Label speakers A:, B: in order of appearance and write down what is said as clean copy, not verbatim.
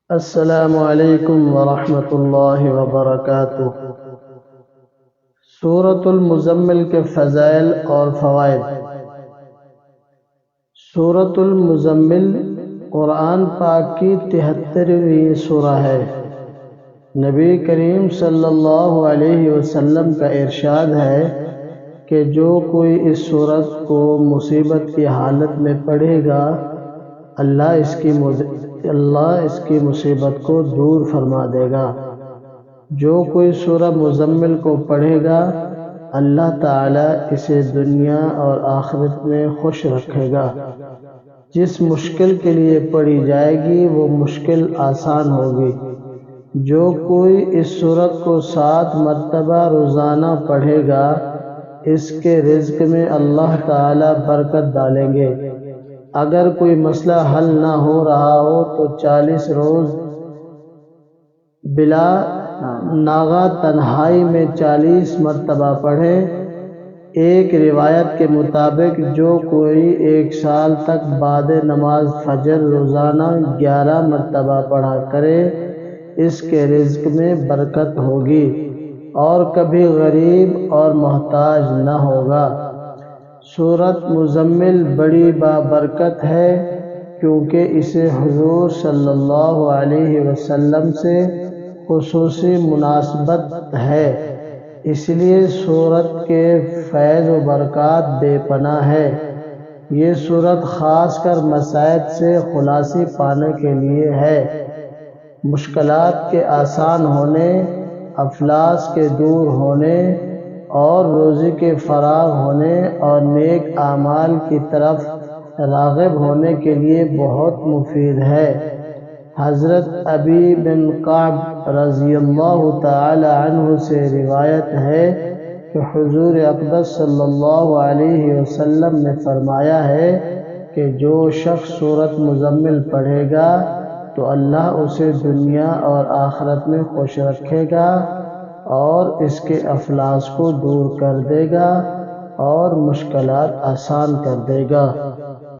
A: السلام علیکم ورحمۃ اللہ وبرکاتہ۔ سورۃ المزمل کے فضائل اور فوائد۔ سورۃ المزمل قرآن پاک کی 73ویں سورہ ہے۔ نبی کریم صلی اللہ علیہ وسلم کا ارشاد ہے کہ جو کوئی اس سورت کو مصیبت کی حالت میں پڑھے گا اللہ اس کی مصیبت کو دور فرما دے گا۔ جو کوئی سورہ مزمل کو پڑھے گا اللہ تعالیٰ اسے دنیا اور آخرت میں خوش رکھے گا۔ جس مشکل کے لیے پڑھی جائے گی وہ مشکل آسان ہوگی۔ جو کوئی اس سورت کو 7 مرتبہ روزانہ پڑھے گا اس کے رزق میں اللہ تعالیٰ برکت ڈالیں گے۔ اگر کوئی مسئلہ حل نہ ہو رہا ہو تو 40 روز بلا ناغہ تنہائی میں 40 مرتبہ پڑھے۔ ایک روایت کے مطابق جو کوئی 1 سال تک بعد نماز فجر روزانہ 11 مرتبہ پڑھا کرے اس کے رزق میں برکت ہوگی اور کبھی غریب اور محتاج نہ ہوگا۔ سورۃ مزمل بڑی بابرکت ہے کیونکہ اسے حضور صلی اللہ علیہ وسلم سے خصوصی مناسبت ہے، اس لیے سورت کے فیض و برکات بے پناہ ہے۔ یہ سورت خاص کر مصائب سے خلاصی پانے کے لیے ہے۔ مشکلات کے آسان ہونے، افلاس کے دور ہونے اور روزی کے فراغ ہونے اور نیک اعمال کی طرف راغب ہونے کے لیے بہت مفید ہے۔ حضرت ابی بن کعب رضی اللہ تعالی عنہ سے روایت ہے کہ حضور اقدس صلی اللہ علیہ وسلم نے فرمایا ہے کہ جو شخص سورۃ مزمل پڑھے گا تو اللہ اسے دنیا اور آخرت میں خوش رکھے گا اور اس کے افلاس کو دور کر دے گا اور مشکلات آسان کر دے گا۔